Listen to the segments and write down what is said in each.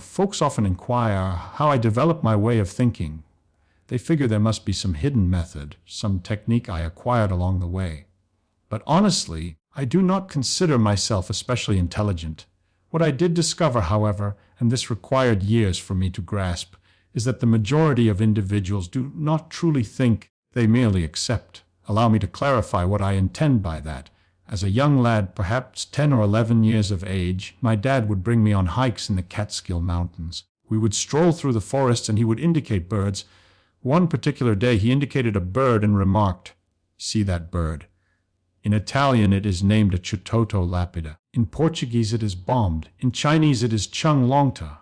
Folks often inquire how I develop my way of thinking. They figure there must be some hidden method, some technique I acquired along the way. But honestly, I do not consider myself especially intelligent. What I did discover, however, and this required years for me to grasp, is that the majority of individuals do not truly think, they merely accept. Allow me to clarify what I intend by that. As a young lad, perhaps 10 or 11 years of age, my dad would bring me on hikes in the Catskill Mountains. We would stroll through the forests and he would indicate birds. One particular day he indicated a bird and remarked, "See that bird? In Italian it is named a chutoto lapida. In Portuguese it is bombed. In Chinese it is chung longta."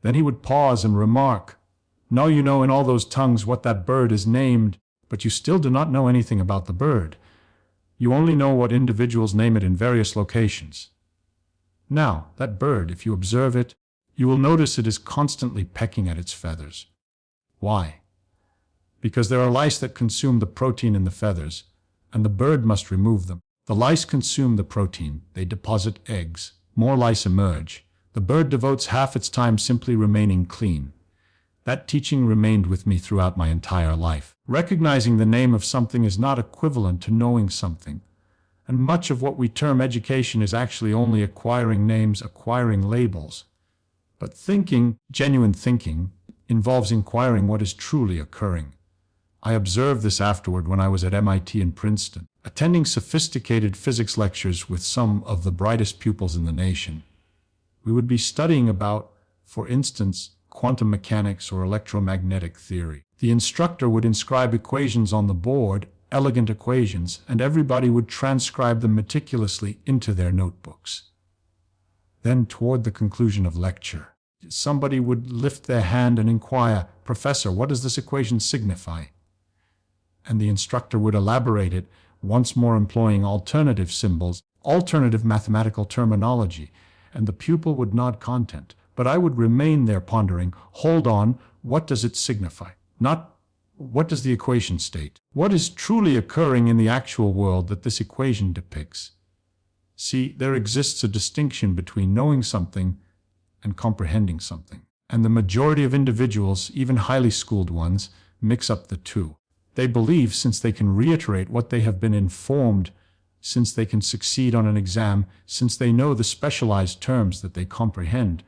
Then he would pause and remark, "Now you know in all those tongues what that bird is named, but you still do not know anything about the bird. You only know what individuals name it in various locations. Now, that bird, if you observe it, you will notice it is constantly pecking at its feathers. Why? Because there are lice that consume the protein in the feathers, and the bird must remove them. The lice consume the protein, they deposit eggs, more lice emerge. The bird devotes half its time simply remaining clean. That teaching remained with me throughout my entire life. Recognizing the name of something is not equivalent to knowing something, and much of what we term education is actually only acquiring names, acquiring labels. But thinking, genuine thinking, involves inquiring what is truly occurring. I observed this afterward when I was at MIT and Princeton, attending sophisticated physics lectures with some of the brightest pupils in the nation. We would be studying about, for instance, quantum mechanics or electromagnetic theory. The instructor would inscribe equations on the board, elegant equations, and everybody would transcribe them meticulously into their notebooks. Then, toward the conclusion of lecture, somebody would lift their hand and inquire, "Professor, what does this equation signify?" And the instructor would elaborate it, once more employing alternative symbols, alternative mathematical terminology, and the pupil would nod content. But I would remain there pondering, hold on, what does it signify? Not, what does the equation state? What is truly occurring in the actual world that this equation depicts? See, there exists a distinction between knowing something and comprehending something. And the majority of individuals, even highly schooled ones, mix up the two. They believe since they can reiterate what they have been informed, since they can succeed on an exam, since they know the specialized terms that they comprehend,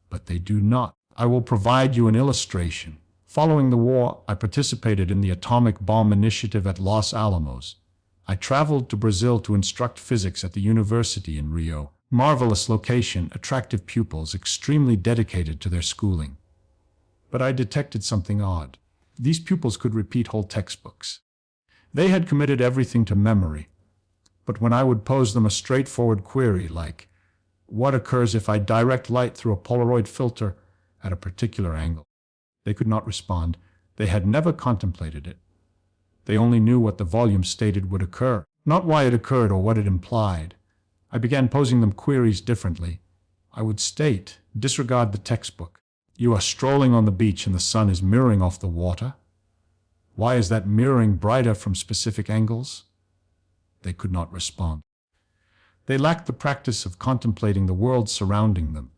but they do not. I will provide you an illustration. Following the war, I participated in the atomic bomb initiative at Los Alamos. I traveled to Brazil to instruct physics at the university in Rio. Marvelous location, attractive pupils, extremely dedicated to their schooling. But I detected something odd. These pupils could repeat whole textbooks. They had committed everything to memory. But when I would pose them a straightforward query like, "What occurs if I direct light through a Polaroid filter at a particular angle?" they could not respond. They had never contemplated it. They only knew what the volume stated would occur, not why it occurred or what it implied. I began posing them queries differently. I would state, disregard the textbook. You are strolling on the beach and the sun is mirroring off the water. Why is that mirroring brighter from specific angles? They could not respond. They lacked the practice of contemplating the world surrounding them.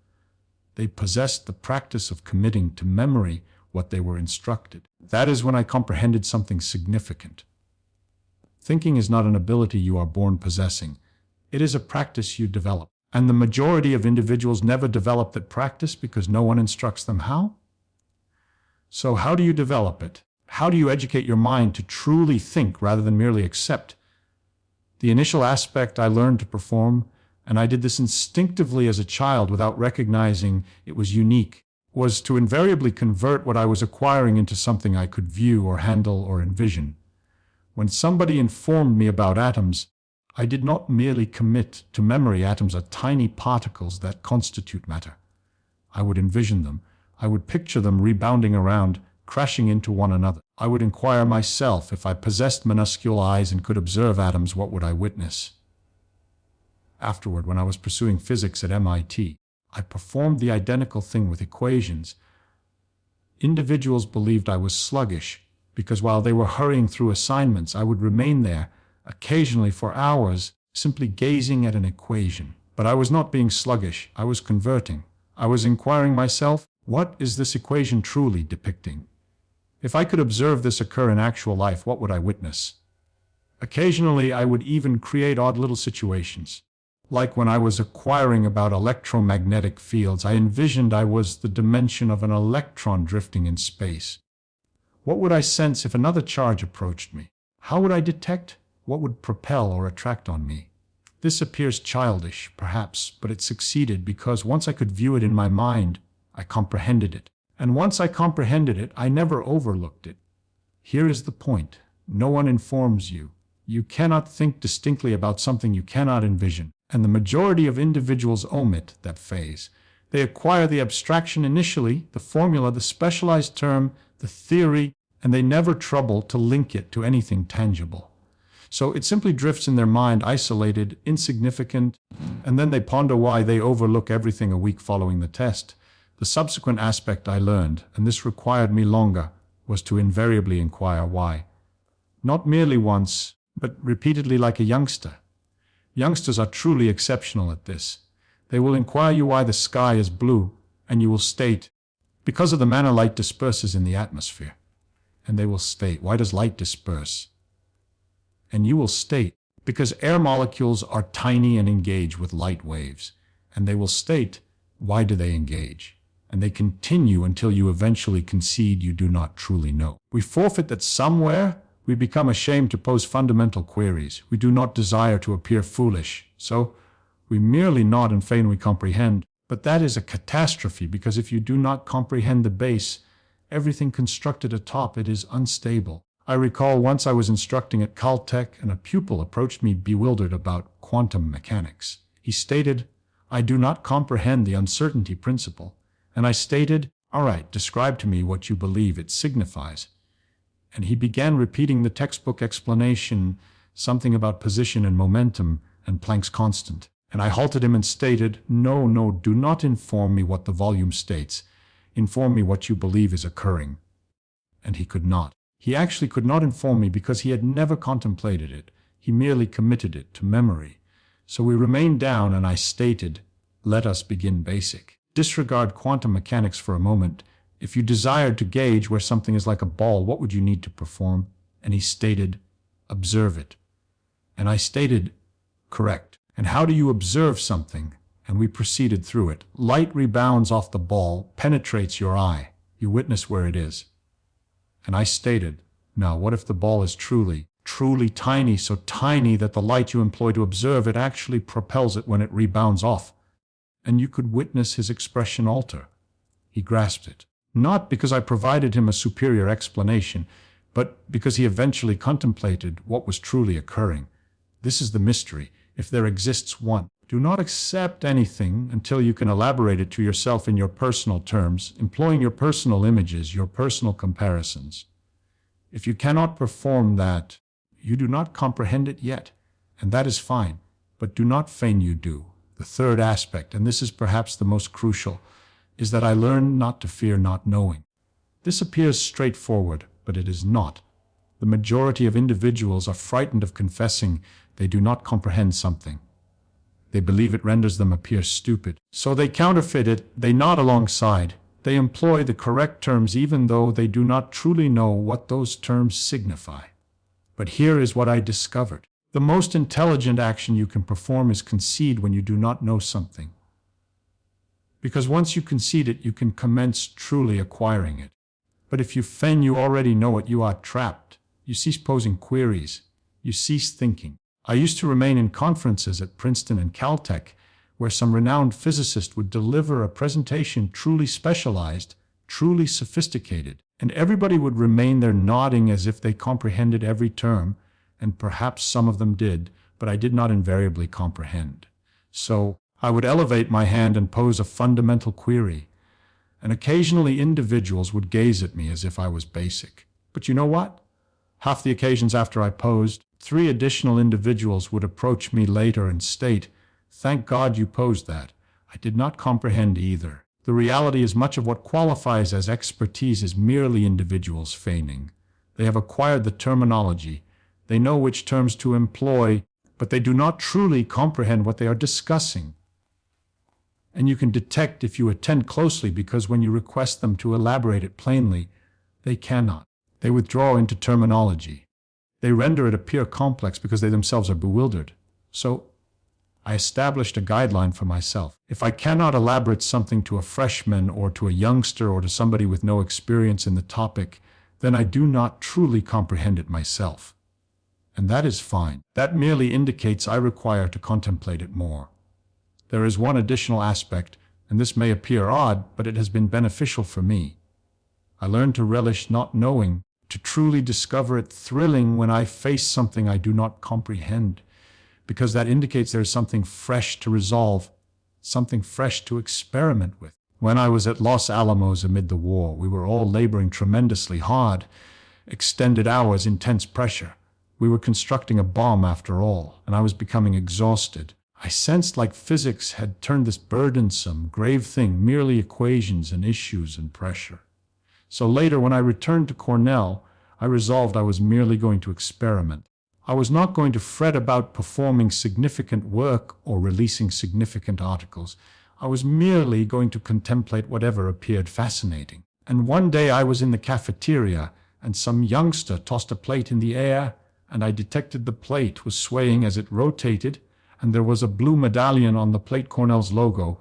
They possessed the practice of committing to memory what they were instructed. That is when I comprehended something significant. Thinking is not an ability you are born possessing. It is a practice you develop. And the majority of individuals never develop that practice because no one instructs them how. So how do you develop it? How do you educate your mind to truly think rather than merely accept? The initial aspect I learned to perform, and I did this instinctively as a child without recognizing it was unique, was to invariably convert what I was acquiring into something I could view or handle or envision. When somebody informed me about atoms, I did not merely commit to memory. Atoms are tiny particles that constitute matter. I would envision them. I would picture them rebounding around, crashing into one another. I would inquire myself, if I possessed minuscule eyes and could observe atoms, what would I witness? Afterward, when I was pursuing physics at MIT, I performed the identical thing with equations. Individuals believed I was sluggish because while they were hurrying through assignments, I would remain there, occasionally for hours, simply gazing at an equation. But I was not being sluggish, I was converting. I was inquiring myself, what is this equation truly depicting? If I could observe this occur in actual life, what would I witness? Occasionally, I would even create odd little situations. Like when I was inquiring about electromagnetic fields, I envisioned I was the dimension of an electron drifting in space. What would I sense if another charge approached me? How would I detect what would propel or attract on me? This appears childish, perhaps, but it succeeded because once I could view it in my mind, I comprehended it. And once I comprehended it, I never overlooked it. Here is the point. No one informs you. You cannot think distinctly about something you cannot envision. And the majority of individuals omit that phase. They acquire the abstraction initially, the formula, the specialized term, the theory, and they never trouble to link it to anything tangible. So it simply drifts in their mind, isolated, insignificant, and then they ponder why they overlook everything a week following the test. The subsequent aspect I learned, and this required me longer, was to invariably inquire why. Not merely once, but repeatedly like a youngster. Youngsters are truly exceptional at this. They will inquire you why the sky is blue, and you will state, because of the manner light disperses in the atmosphere. And they will state, why does light disperse? And you will state, because air molecules are tiny and engage with light waves. And they will state, why do they engage? And they continue until you eventually concede you do not truly know. We forfeit that somewhere we become ashamed to pose fundamental queries. We do not desire to appear foolish. So we merely nod and feign we comprehend. But that is a catastrophe, because if you do not comprehend the base, everything constructed atop it is unstable. I recall once I was instructing at Caltech and a pupil approached me bewildered about quantum mechanics. He stated, I do not comprehend the uncertainty principle. And I stated, all right, describe to me what you believe it signifies. And he began repeating the textbook explanation, something about position and momentum and Planck's constant. And I halted him and stated, no, do not inform me what the volume states. Inform me what you believe is occurring. And he could not. He actually could not inform me because he had never contemplated it. He merely committed it to memory. So we remained down and I stated, let us begin basic. Disregard quantum mechanics for a moment. If you desired to gauge where something is like a ball, what would you need to perform? And he stated, observe it. And I stated, correct. And how do you observe something? And we proceeded through it. Light rebounds off the ball, penetrates your eye. You witness where it is. And I stated, now what if the ball is truly tiny, so tiny that the light you employ to observe it actually propels it when it rebounds off? And you could witness his expression alter. He grasped it. Not because I provided him a superior explanation, but because he eventually contemplated what was truly occurring. This is the mystery. If there exists one, do not accept anything until you can elaborate it to yourself in your personal terms, employing your personal images, your personal comparisons. If you cannot perform that, you do not comprehend it yet, and that is fine, but do not feign you do. The third aspect, and this is perhaps the most crucial, is that I learned not to fear not knowing. This appears straightforward, but it is not. The majority of individuals are frightened of confessing they do not comprehend something. They believe it renders them appear stupid. So they counterfeit it, they nod alongside, they employ the correct terms even though they do not truly know what those terms signify. But here is what I discovered. The most intelligent action you can perform is concede when you do not know something. Because once you concede it, you can commence truly acquiring it. But if you feign you already know it, you are trapped. You cease posing queries. You cease thinking. I used to remain in conferences at Princeton and Caltech, where some renowned physicist would deliver a presentation truly specialized, truly sophisticated, and everybody would remain there nodding as if they comprehended every term, and perhaps some of them did, but I did not invariably comprehend. So I would elevate my hand and pose a fundamental query, and occasionally individuals would gaze at me as if I was basic. But you know what? Half the occasions after I posed, 3 additional individuals would approach me later and state, "Thank God you posed that. I did not comprehend either." The reality is much of what qualifies as expertise is merely individuals feigning. They have acquired the terminology. They know which terms to employ, but they do not truly comprehend what they are discussing. And you can detect if you attend closely, because when you request them to elaborate it plainly, they cannot. They withdraw into terminology. They render it appear complex because they themselves are bewildered. So I established a guideline for myself. If I cannot elaborate something to a freshman or to a youngster or to somebody with no experience in the topic, then I do not truly comprehend it myself. And that is fine. That merely indicates I require to contemplate it more. There is one additional aspect, and this may appear odd, but it has been beneficial for me. I learned to relish not knowing, to truly discover it thrilling when I face something I do not comprehend, because that indicates there is something fresh to resolve, something fresh to experiment with. When I was at Los Alamos amid the war, we were all laboring tremendously hard, extended hours, intense pressure. We were constructing a bomb after all, and I was becoming exhausted. I sensed like physics had turned this burdensome, grave thing, merely equations and issues and pressure. So later, when I returned to Cornell, I resolved I was merely going to experiment. I was not going to fret about performing significant work or releasing significant articles. I was merely going to contemplate whatever appeared fascinating. And one day I was in the cafeteria, and some youngster tossed a plate in the air, and I detected the plate was swaying as it rotated, and there was a blue medallion on the plate, Cornell's logo,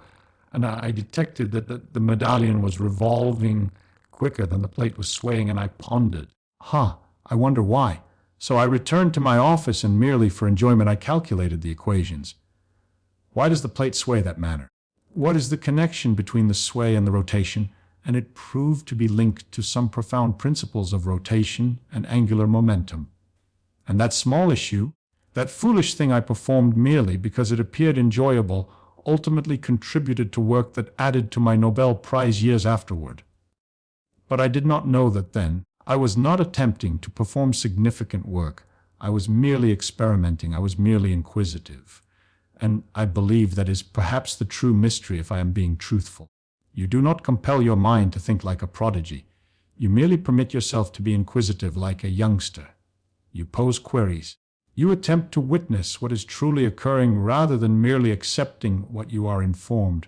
and I detected that the medallion was revolving quicker than the plate was swaying, and I pondered, I wonder why. So I returned to my office, and merely for enjoyment I calculated the equations. Why does the plate sway that manner? What is the connection between the sway and the rotation? And it proved to be linked to some profound principles of rotation and angular momentum. And that small issue, that foolish thing I performed merely because it appeared enjoyable, ultimately contributed to work that added to my Nobel Prize years afterward. But I did not know that then. I was not attempting to perform significant work. I was merely experimenting. I was merely inquisitive. And I believe that is perhaps the true mystery, if I am being truthful. You do not compel your mind to think like a prodigy. You merely permit yourself to be inquisitive like a youngster. You pose queries. You attempt to witness what is truly occurring rather than merely accepting what you are informed.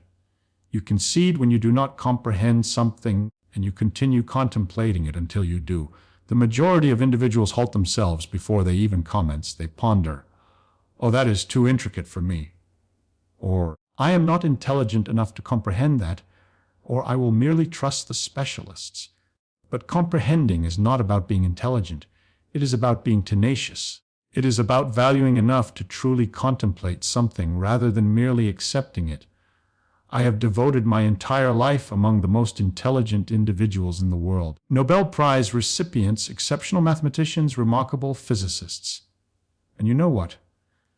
You concede when you do not comprehend something, and you continue contemplating it until you do. The majority of individuals halt themselves before they even comment. They ponder, "Oh, that is too intricate for me," or "I am not intelligent enough to comprehend that," or "I will merely trust the specialists." But comprehending is not about being intelligent. It is about being tenacious. It is about valuing enough to truly contemplate something rather than merely accepting it. I have devoted my entire life among the most intelligent individuals in the world. Nobel Prize recipients, exceptional mathematicians, remarkable physicists. And you know what?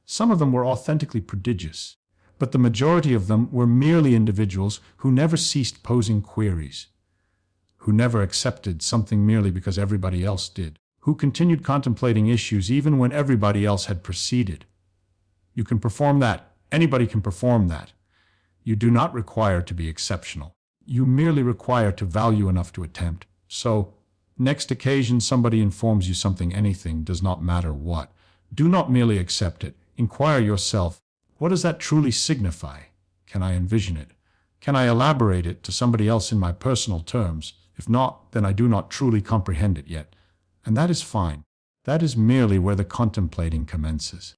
Some of them were authentically prodigious, but the majority of them were merely individuals who never ceased posing queries, who never accepted something merely because everybody else did, who continued contemplating issues even when everybody else had proceeded. You can perform that. Anybody can perform that. You do not require to be exceptional. You merely require to value enough to attempt. So, next occasion somebody informs you something, anything, does not matter what, do not merely accept it. Inquire yourself, what does that truly signify? Can I envision it? Can I elaborate it to somebody else in my personal terms? If not, then I do not truly comprehend it yet. And that is fine. That is merely where the contemplating commences.